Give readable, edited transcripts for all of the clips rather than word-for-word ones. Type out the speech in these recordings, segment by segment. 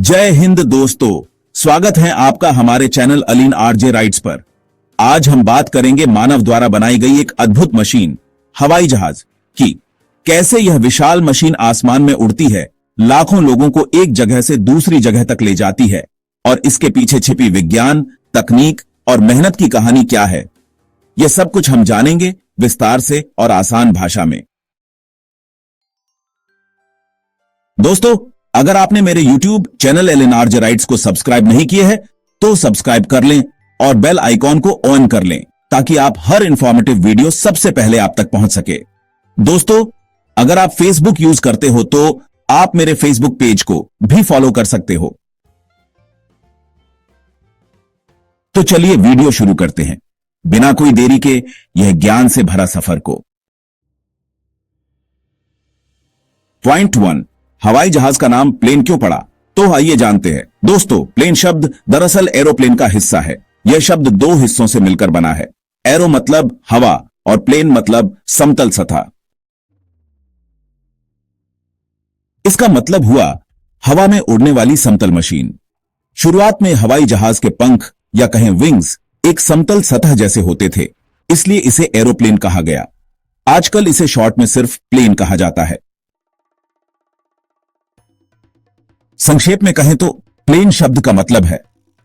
जय हिंद दोस्तों, स्वागत है आपका हमारे चैनल अलीन आरजे राइड्स पर। आज हम बात करेंगे मानव द्वारा बनाई गई एक अद्भुत मशीन हवाई जहाज की। कैसे यह विशाल मशीन आसमान में उड़ती है, लाखों लोगों को एक जगह से दूसरी जगह तक ले जाती है और इसके पीछे छिपी विज्ञान, तकनीक और मेहनत की कहानी क्या है, यह सब कुछ हम जानेंगे विस्तार से और आसान भाषा में। दोस्तों, अगर आपने मेरे YouTube channel Aleen RJ rides को सब्सक्राइब नहीं किए हैं तो सब्सक्राइब कर लें और बेल आइकॉन को ऑन कर लें ताकि आप हर इंफॉर्मेटिव वीडियो सबसे पहले आप तक पहुंच सके। दोस्तों, अगर आप फेसबुक यूज करते हो तो आप मेरे फेसबुक पेज को भी फॉलो कर सकते हो। तो चलिए वीडियो शुरू करते हैं बिना कोई देरी के यह ज्ञान से भरा सफर को। पॉइंट 1, हवाई जहाज का नाम प्लेन क्यों पड़ा? तो आइए जानते हैं। दोस्तों, प्लेन शब्द दरअसल एरोप्लेन का हिस्सा है। यह शब्द दो हिस्सों से मिलकर बना है। एरो मतलब हवा और प्लेन मतलब समतल सतह। इसका मतलब हुआ हवा में उड़ने वाली समतल मशीन। शुरुआत में हवाई जहाज के पंख या कहें विंग्स एक समतल सतह जैसे होते थे, इसलिए इसे एरोप्लेन कहा गया। आजकल इसे शॉर्ट में सिर्फ प्लेन कहा जाता है। संक्षेप में कहें तो प्लेन शब्द का मतलब है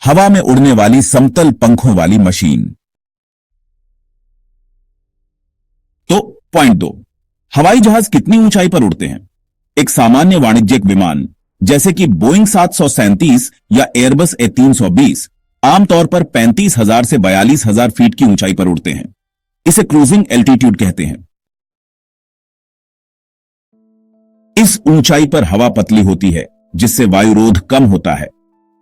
हवा में उड़ने वाली समतल पंखों वाली मशीन। तो पॉइंट 2, हवाई जहाज कितनी ऊंचाई पर उड़ते हैं? एक सामान्य वाणिज्यिक विमान जैसे कि बोइंग 737 या एयरबस A320 आमतौर पर 35,000 से 42,000 फीट की ऊंचाई पर उड़ते हैं। इसे क्रूजिंग एल्टीट्यूड कहते हैं। इस ऊंचाई पर हवा पतली होती है जिससे वायुरोध कम होता है।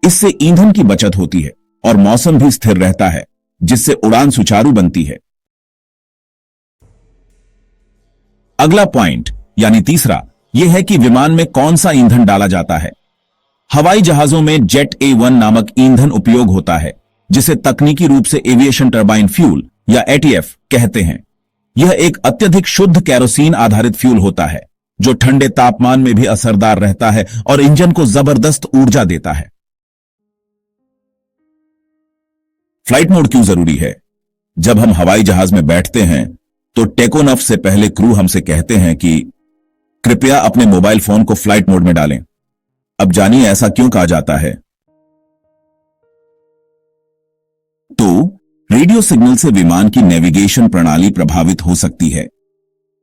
इससे ईंधन की बचत होती है और मौसम भी स्थिर रहता है जिससे उड़ान सुचारू बनती है। अगला पॉइंट यानी तीसरा यह है कि विमान में कौन सा ईंधन डाला जाता है। हवाई जहाजों में जेट A1 नामक ईंधन उपयोग होता है जिसे तकनीकी रूप से एविएशन टरबाइन फ्यूल या ATF कहते हैं। यह एक अत्यधिक शुद्ध केरोसिन आधारित फ्यूल होता है जो ठंडे तापमान में भी असरदार रहता है और इंजन को जबरदस्त ऊर्जा देता है। फ्लाइट मोड क्यों जरूरी है? जब हम हवाई जहाज में बैठते हैं तो टेक ऑफ से पहले क्रू हमसे कहते हैं कि कृपया अपने मोबाइल फोन को फ्लाइट मोड में डालें। अब जानिए ऐसा क्यों कहा जाता है। तो रेडियो सिग्नल से विमान की नेविगेशन प्रणाली प्रभावित हो सकती है।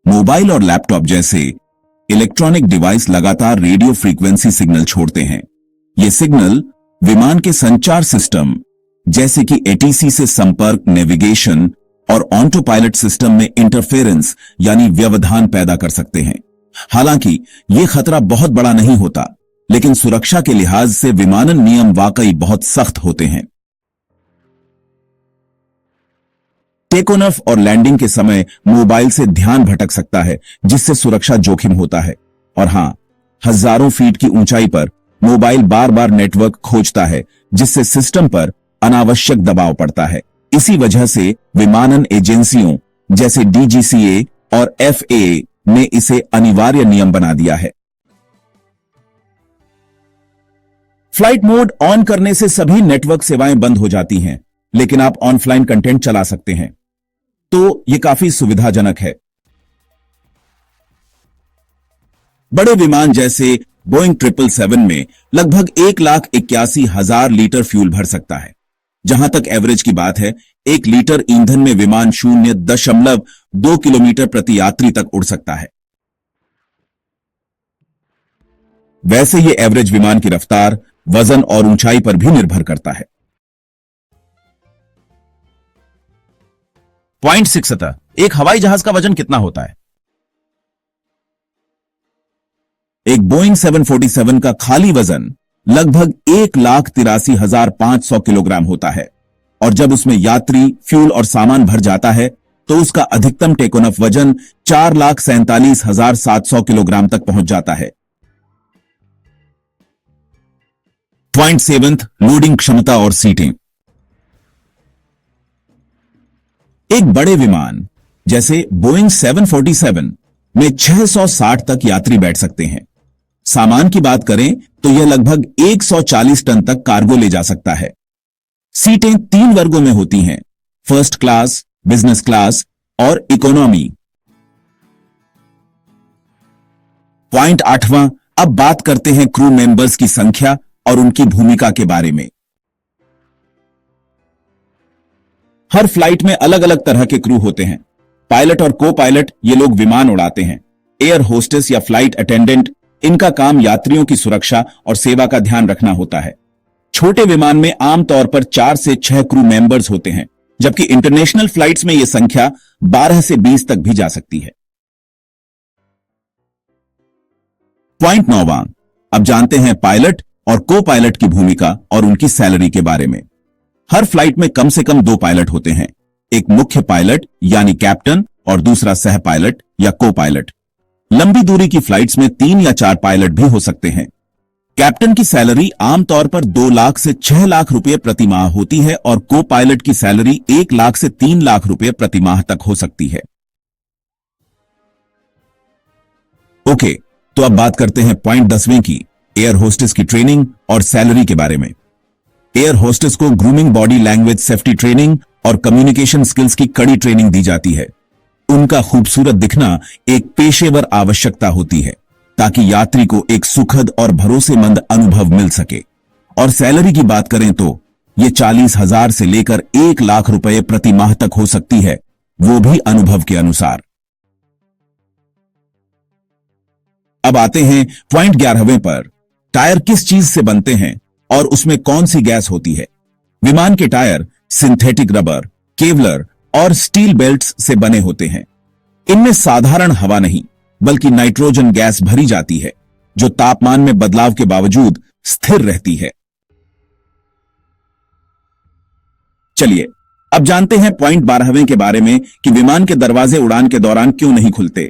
मोबाइल और लैपटॉप जैसे इलेक्ट्रॉनिक डिवाइस लगातार रेडियो फ्रीक्वेंसी सिग्नल छोड़ते हैं। ये सिग्नल विमान के संचार सिस्टम जैसे कि ATC से संपर्क, नेविगेशन और ऑटो पायलट सिस्टम में इंटरफेरेंस यानी व्यवधान पैदा कर सकते हैं। हालांकि यह खतरा बहुत बड़ा नहीं होता, लेकिन सुरक्षा के लिहाज से विमानन नियम वाकई बहुत सख्त होते हैं। टेक ऑफ और लैंडिंग के समय मोबाइल से ध्यान भटक सकता है जिससे सुरक्षा जोखिम होता है। और हां, हजारों फीट की ऊंचाई पर मोबाइल बार बार नेटवर्क खोजता है जिससे सिस्टम पर अनावश्यक दबाव पड़ता है। इसी वजह से विमानन एजेंसियों जैसे DGCA और FAA ने इसे अनिवार्य नियम बना दिया है। फ्लाइट मोड ऑन करने से सभी नेटवर्क सेवाएं बंद हो जाती हैं, लेकिन आप ऑनलाइन कंटेंट चला सकते हैं, तो यह काफी सुविधाजनक है। बड़े विमान जैसे बोइंग 777 में लगभग 1,81,000 लीटर फ्यूल भर सकता है। जहां तक एवरेज की बात है, 1 लीटर ईंधन में विमान 0.2 किलोमीटर प्रति यात्री तक उड़ सकता है। वैसे यह एवरेज विमान की रफ्तार, वजन और ऊंचाई पर भी निर्भर करता है। पॉइंट 6, एक हवाई जहाज का वजन कितना होता है? एक बोइंग 747 का खाली वजन लगभग 1,83,500 किलोग्राम होता है और जब उसमें यात्री, फ्यूल और सामान भर जाता है तो उसका अधिकतम टेक ऑफ वजन 4,47,700 किलोग्राम तक पहुंच जाता है। पॉइंट 7, लोडिंग क्षमता और सीटिंग। एक बड़े विमान जैसे बोइंग 747 में 660 तक यात्री बैठ सकते हैं। सामान की बात करें तो यह लगभग 140 टन तक कार्गो ले जा सकता है। सीटें 3 वर्गों में होती हैं, फर्स्ट क्लास, बिजनेस क्लास और इकोनॉमी। पॉइंट 8वां, अब बात करते हैं क्रू मेंबर्स की संख्या और उनकी भूमिका के बारे में। हर फ्लाइट में अलग अलग तरह के क्रू होते हैं। पायलट और को पायलट ये लोग विमान उड़ाते हैं। एयर होस्टेस या फ्लाइट अटेंडेंट, इनका काम यात्रियों की सुरक्षा और सेवा का ध्यान रखना होता है। छोटे विमान में आमतौर पर 4 से 6 क्रू मेंबर्स होते हैं, जबकि इंटरनेशनल फ्लाइट्स में यह संख्या 12 से 20 तक भी जा सकती है। पॉइंट 9वां, अब जानते हैं पायलट और को पायलट की भूमिका और उनकी सैलरी के बारे में। हर फ्लाइट में कम से कम 2 पायलट होते हैं, एक मुख्य पायलट यानी कैप्टन और दूसरा सह पायलट या को पायलट। लंबी दूरी की फ्लाइट्स में 3 या 4 पायलट भी हो सकते हैं। कैप्टन की सैलरी आमतौर पर 2 लाख से 6 लाख रुपए प्रति माह होती है और को पायलट की सैलरी 1 लाख से 3 लाख रुपए प्रति माह तक हो सकती है। ओके, तो अब बात करते हैं पॉइंट 10वें की, एयर होस्टेस की ट्रेनिंग और सैलरी के बारे में। एयर होस्टेस को grooming, body language, safety training और कम्युनिकेशन स्किल्स की कड़ी ट्रेनिंग दी जाती है। उनका खूबसूरत दिखना एक पेशेवर आवश्यकता होती है ताकि यात्री को एक सुखद और भरोसेमंद अनुभव मिल सके। और सैलरी की बात करें तो यह 40,000 से लेकर 1 लाख रुपए प्रति माह तक हो सकती है, वो भी अनुभव के अनुसार। अब आते हैं पॉइंट 11वें पर, टायर किस चीज से बनते हैं और उसमें कौन सी गैस होती है। विमान के टायर सिंथेटिक रबर, केवलर और स्टील बेल्ट्स से बने होते हैं। इनमें साधारण हवा नहीं बल्कि नाइट्रोजन गैस भरी जाती है, जो तापमान में बदलाव के बावजूद स्थिर रहती है। चलिए अब जानते हैं पॉइंट 12वें के बारे में कि विमान के दरवाजे उड़ान के दौरान क्यों नहीं खुलते।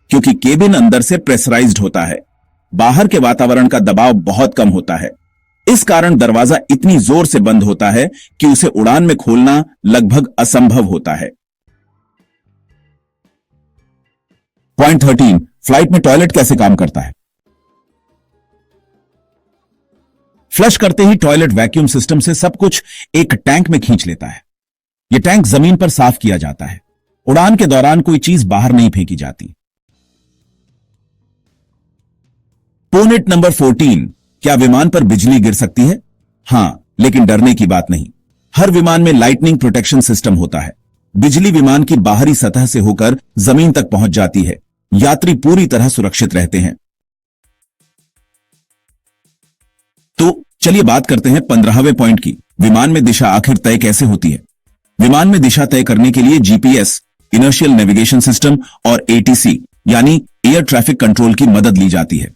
क्योंकि केबिन अंदर से प्रेशराइज्ड होता है, बाहर के वातावरण का दबाव बहुत कम होता है। इस कारण दरवाजा इतनी जोर से बंद होता है कि उसे उड़ान में खोलना लगभग असंभव होता है। पॉइंट 13, फ्लाइट में टॉयलेट कैसे काम करता है। फ्लश करते ही टॉयलेट वैक्यूम सिस्टम से सब कुछ एक टैंक में खींच लेता है। यह टैंक जमीन पर साफ किया जाता है। उड़ान के दौरान कोई चीज बाहर नहीं फेंकी जाती। पॉइंट नंबर 14, क्या विमान पर बिजली गिर सकती है। हां, लेकिन डरने की बात नहीं। हर विमान में लाइटनिंग प्रोटेक्शन सिस्टम होता है। बिजली विमान की बाहरी सतह से होकर जमीन तक पहुंच जाती है। यात्री पूरी तरह सुरक्षित रहते हैं। तो चलिए बात करते हैं 15वें पॉइंट की, विमान में दिशा आखिर तय कैसे होती है। विमान में दिशा तय करने के लिए जीपीएस, इनर्शियल नेविगेशन सिस्टम और एटीसी यानी एयर ट्रैफिक कंट्रोल की मदद ली जाती है।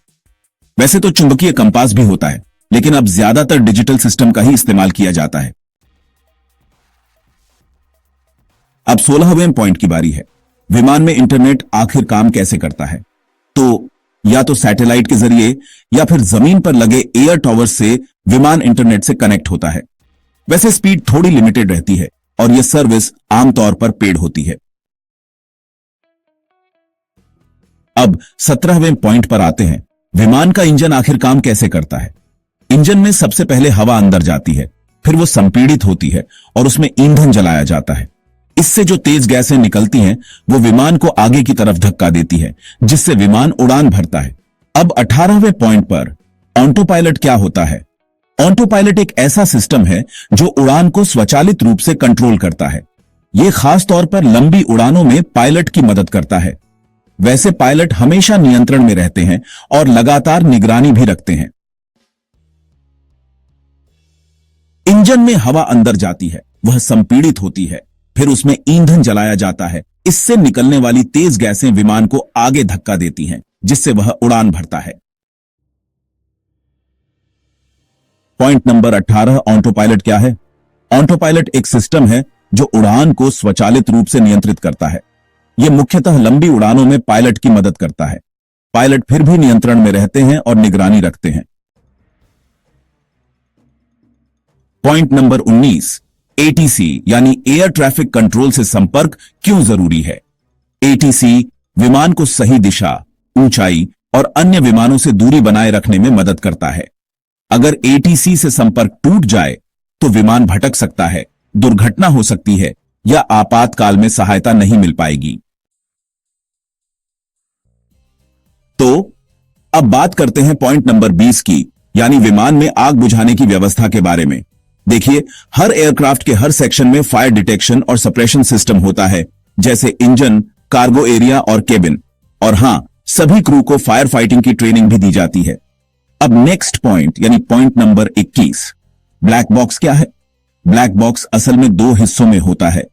वैसे तो चुंबकीय कंपास भी होता है, लेकिन अब ज्यादातर डिजिटल सिस्टम का ही इस्तेमाल किया जाता है। अब 16वें पॉइंट की बारी है, विमान में इंटरनेट आखिर काम कैसे करता है। तो या तो सैटेलाइट के जरिए या फिर जमीन पर लगे एयर टॉवर्स से विमान इंटरनेट से कनेक्ट होता है। वैसे स्पीड थोड़ी लिमिटेड रहती है और यह सर्विस आमतौर पर पेड होती है। अब 17वें पॉइंट पर आते हैं, विमान का इंजन आखिर काम कैसे करता है। इंजन में सबसे पहले हवा अंदर जाती है, फिर वो संपीड़ित होती है और उसमें ईंधन जलाया जाता है। इससे जो तेज गैसें निकलती हैं वो विमान को आगे की तरफ धक्का देती है, जिससे विमान उड़ान भरता है। अब 18वें पॉइंट पर ऑटो पायलट क्या होता है। ऑटो पायलट एक ऐसा सिस्टम है जो उड़ान को स्वचालित रूप से कंट्रोल करता है। यह खास तौर पर लंबी उड़ानों में पायलट की मदद करता है। वैसे पायलट हमेशा नियंत्रण में रहते हैं और लगातार निगरानी भी रखते हैं। इंजन में हवा अंदर जाती है, वह संपीड़ित होती है, फिर उसमें ईंधन जलाया जाता है। इससे निकलने वाली तेज गैसें विमान को आगे धक्का देती हैं, जिससे वह उड़ान भरता है। पॉइंट नंबर 18, ऑटो पायलट क्या है। ऑटो पायलट एक सिस्टम है जो उड़ान को स्वचालित रूप से नियंत्रित करता है। यह मुख्यतः लंबी उड़ानों में पायलट की मदद करता है। पायलट फिर भी नियंत्रण में रहते हैं और निगरानी रखते हैं। पॉइंट नंबर 19, एटीसी यानी एयर ट्रैफिक कंट्रोल से संपर्क क्यों जरूरी है। एटीसी विमान को सही दिशा, ऊंचाई और अन्य विमानों से दूरी बनाए रखने में मदद करता है। अगर एटीसी से संपर्क टूट जाए तो विमान भटक सकता है, दुर्घटना हो सकती है या आपातकाल में सहायता नहीं मिल पाएगी। तो अब बात करते हैं पॉइंट नंबर 20 की, यानी विमान में आग बुझाने की व्यवस्था के बारे में। देखिए, हर एयरक्राफ्ट के हर सेक्शन में फायर डिटेक्शन और सप्रेशन सिस्टम होता है, जैसे इंजन, कार्गो एरिया और केबिन। और हां, सभी क्रू को फायर फाइटिंग की ट्रेनिंग भी दी जाती है। अब नेक्स्ट पॉइंट यानी पॉइंट नंबर 21, ब्लैक बॉक्स क्या है? ब्लैक बॉक्स असल में दो हिस्सों में होता है।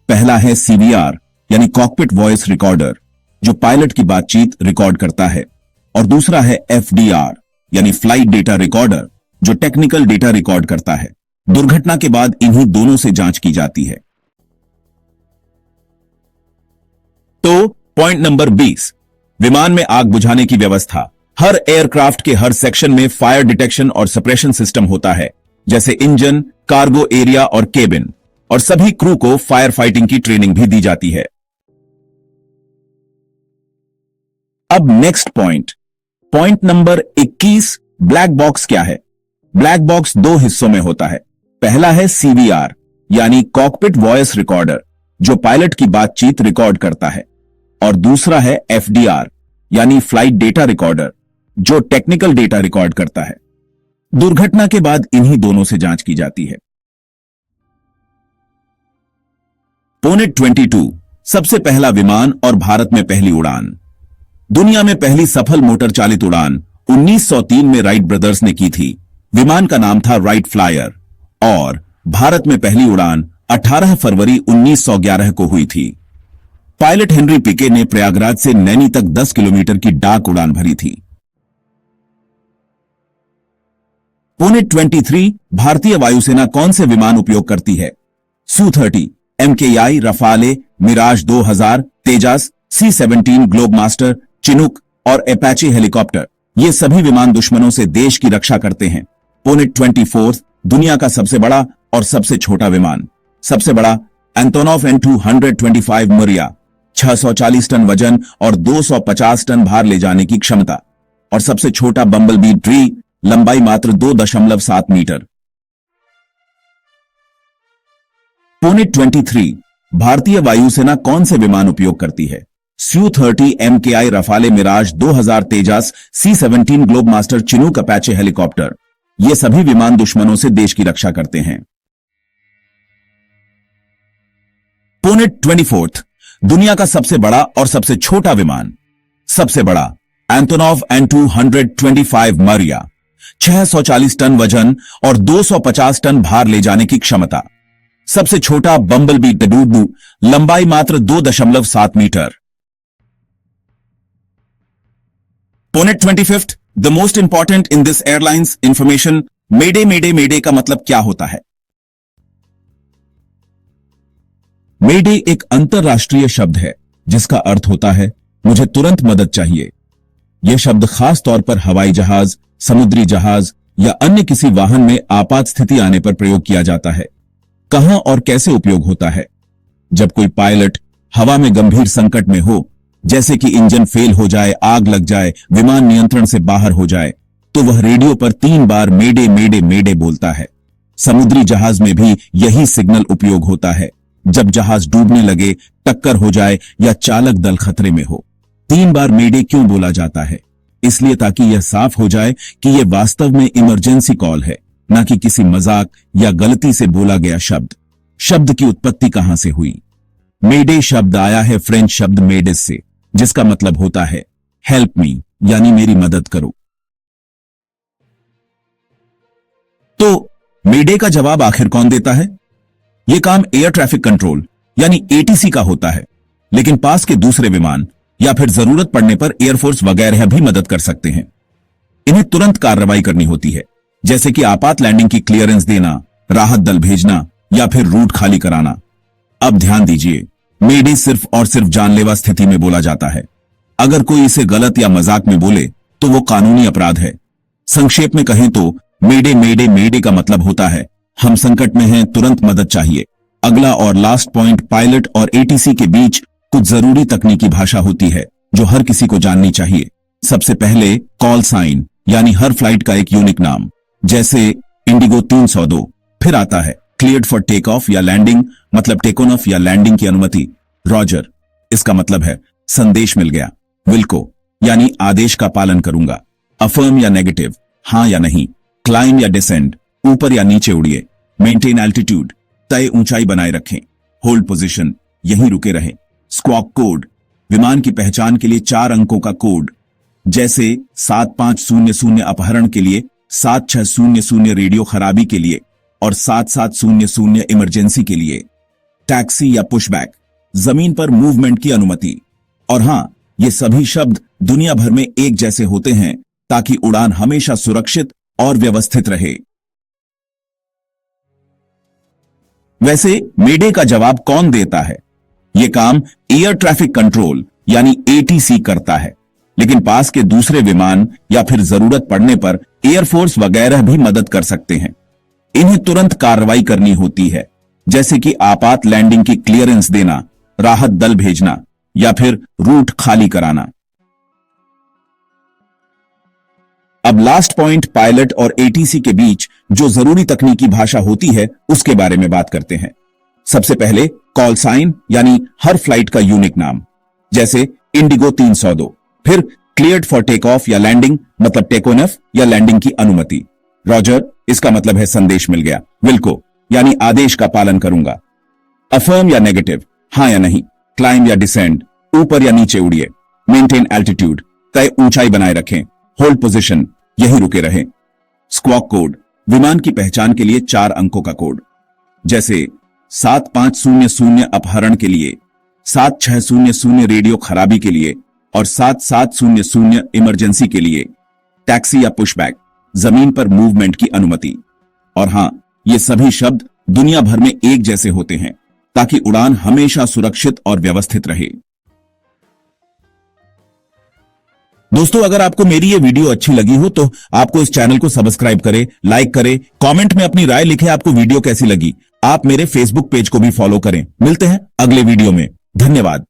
पहला है सीवीआर यानी कॉकपिट वॉइस रिकॉर्डर, जो पायलट की बातचीत रिकॉर्ड करता है, और दूसरा है एफडीआर यानी फ्लाइट डेटा रिकॉर्डर, जो टेक्निकल डेटा रिकॉर्ड करता है। दुर्घटना के बाद इन्हीं दोनों से जांच की जाती है। तो पॉइंट नंबर 20, विमान में आग बुझाने की व्यवस्था। हर एयरक्राफ्ट के हर सेक्शन में फायर डिटेक्शन और सप्रेशन सिस्टम होता है, जैसे इंजन, कार्गो एरिया और केबिन, और सभी क्रू को फायर फाइटिंग की ट्रेनिंग भी दी जाती है। अब next point number 21, black box क्या है? ब्लैक बॉक्स दो हिस्सों में होता है। पहला है सीवीआर यानी कॉकपिट वॉइस रिकॉर्डर, जो पायलट की बातचीत रिकॉर्ड करता है, और दूसरा है एफडीआर यानी फ्लाइट डेटा रिकॉर्डर, जो टेक्निकल डेटा रिकॉर्ड करता है। दुर्घटना के बाद इन्हीं दोनों से जांच की जाती है। पोनेट 22, सबसे पहला विमान और भारत में पहली उड़ान। दुनिया में पहली सफल मोटर चालित उड़ान 1903 में राइट ब्रदर्स ने की थी। विमान का नाम था राइट फ्लायर, और भारत में पहली उड़ान 18 फरवरी 1911 को हुई थी। पायलट हेनरी पिके ने प्रयागराज से नैनी तक 10 किलोमीटर की डाक उड़ान भरी थी। पोनेट 23, भारतीय वायुसेना कौन से विमान उपयोग करती है? सू-30, MKI, रफाले, Miraj 2000, Tejas, C-17, Globemaster, Chinook और एपाचे हेलीकॉप्टर। ये सभी विमान दुश्मनों से देश की रक्षा करते हैं। पोनेट 24, दुनिया का सबसे बड़ा और सबसे छोटा विमान। सबसे बड़ा एंटोनोव An-225 मरिया, 640 टन वजन और 250 टन भार ले जाने की क्षमता, और सबसे छोटा बम्बलबी ड्री, लंबाई मात्र 2.7 मीटर। पोनेट 23, भारतीय वायुसेना कौन से विमान उपयोग करती है? Su-30, MKI, रफाले, Miraj 2000, Tejas, C-17, Globemaster, Chinook, Apache helicopter. ये सभी विमान दुश्मनों से देश की रक्षा करते हैं। पोनेट 24, दुनिया का सबसे बड़ा और सबसे छोटा विमान। सबसे बड़ा एंटोनोव An-225 मरिया, 640 टन वजन और 250 टन भार ले जाने की क्षमता। सबसे छोटा बम्बलबी डडूडू, लंबाई मात्र 2.7 मीटर। पोनेट 25, the most important in this airlines information, mayday mayday mayday का मतलब क्या होता है? मेडे एक अंतरराष्ट्रीय शब्द है जिसका अर्थ होता है मुझे तुरंत मदद चाहिए। यह शब्द खास तौर पर हवाई जहाज, समुद्री जहाज या अन्य किसी वाहन में आपात स्थिति आने पर प्रयोग किया जाता है। कहां और कैसे उपयोग होता है? जब कोई पायलट हवा में गंभीर संकट में हो, जैसे कि इंजन फेल हो जाए, आग लग जाए, विमान नियंत्रण से बाहर हो जाए, तो वह रेडियो पर 3 बार मेडे मेडे मेडे बोलता है। समुद्री जहाज में भी यही सिग्नल उपयोग होता है। जब जहाज डूबने लगे, टक्कर हो जाए या चालक दल खतरे में हो। 3 बार मेडे क्यों बोला जाता है? इसलिए ताकि यह साफ हो जाए कि यह वास्तव में इमरजेंसी कॉल है, न कि किसी मजाक या गलती से बोला गया शब्द। शब्द की उत्पत्ति कहां से हुई? मेडे शब्द आया है फ्रेंच शब्द मेडिस से, जिसका मतलब होता है हेल्प मी, यानी मेरी मदद करो। तो मेडे का जवाब आखिर कौन देता है? यह काम एयर ट्रैफिक कंट्रोल यानी एटीसी का होता है, लेकिन पास के दूसरे विमान या फिर जरूरत पड़ने पर एयरफोर्स वगैरह भी मदद कर सकते हैं। इन्हें तुरंत कार्रवाई करनी होती है, जैसे कि आपात लैंडिंग की क्लियरेंस देना, राहत दल भेजना या फिर रूट खाली कराना। अब ध्यान दीजिए, मेडे सिर्फ और सिर्फ जानलेवा स्थिति में बोला जाता है। अगर कोई इसे गलत या मजाक में बोले तो वो कानूनी अपराध है। संक्षेप में कहें तो मेडे मेडे मेडे का मतलब होता है हम संकट में हैं, तुरंत मदद चाहिए। अगला और लास्ट पॉइंट, पायलट और एटीसी के बीच कुछ जरूरी तकनीकी भाषा होती है जो हर किसी को जाननी चाहिए। सबसे पहले कॉल साइन यानी हर फ्लाइट का एक यूनिक नाम, जैसे इंडिगो 302। फिर आता है क्लियर्ड फॉर टेक ऑफ या लैंडिंग, मतलब टेक ऑन ऑफ या लैंडिंग की अनुमति। रॉजर, इसका मतलब है संदेश मिल गया। विल्को यानी आदेश का पालन करूंगा। अफर्म या नेगेटिव, हां या नहीं। क्लाइम या डिसेंड, ऊपर या नीचे उड़िए। मेंटेन एल्टीट्यूड, तय ऊंचाई बनाए रखें। होल्ड पोजीशन, यहीं रुके रहें। स्क्वॉक कोड, विमान की पहचान के लिए 4 अंकों का कोड, जैसे 7500 अपहरण के लिए, 7600 रेडियो खराबी के लिए और 7700 इमरजेंसी के लिए। टैक्सी या पुशबैक, जमीन पर मूवमेंट की अनुमति। और हां, ये सभी शब्द दुनिया भर में एक जैसे होते हैं ताकि उड़ान हमेशा सुरक्षित और व्यवस्थित रहे। वैसे मेडे का जवाब कौन देता है? यह काम एयर ट्रैफिक कंट्रोल यानी एटीसी करता है, लेकिन पास के दूसरे विमान या फिर जरूरत पड़ने पर एयरफोर्स वगैरह भी मदद कर सकते हैं। इन्हें तुरंत कार्रवाई करनी होती है, जैसे कि आपात लैंडिंग की क्लियरेंस देना, राहत दल भेजना या फिर रूट खाली कराना। अब लास्ट पॉइंट, पायलट और एटीसी के बीच जो जरूरी तकनीकी भाषा होती है उसके बारे में बात करते हैं। सबसे पहले कॉल साइन यानी हर फ्लाइट का यूनिक नाम, जैसे इंडिगो 302। फिर क्लियर्ड फॉर टेक ऑफ या लैंडिंग, मतलब टेक ऑन ऑफ या लैंडिंग की अनुमति। रॉजर, इसका मतलब है संदेश मिल गया। विल्को यानी आदेश का पालन करूंगा। अफर्म या नेगेटिव, हां या नहीं। क्लाइम या डिसेंड, ऊपर या नीचे उड़िए। मेंटेन एल्टीट्यूड, तय ऊंचाई बनाए रखें। होल्ड पोजीशन, यहीं रुके रहें। स्क्वॉक कोड, विमान की पहचान के लिए 4 अंकों का कोड, जैसे 7500 अपहरण के लिए, 7600 रेडियो खराबी के लिए और 7700 इमरजेंसी के लिए। टैक्सी या पुशबैक, जमीन पर मूवमेंट की अनुमति। और हां, ये सभी शब्द दुनिया भर में एक जैसे होते हैं ताकि उड़ान हमेशा सुरक्षित और व्यवस्थित रहे। दोस्तों, अगर आपको मेरी ये वीडियो अच्छी लगी हो तो आपको इस चैनल को सब्सक्राइब करें, लाइक करें, कमेंट में अपनी राय लिखें आपको वीडियो कैसी लगी। आप मेरे फेसबुक पेज को भी फॉलो करें। मिलते हैं अगले वीडियो में। धन्यवाद।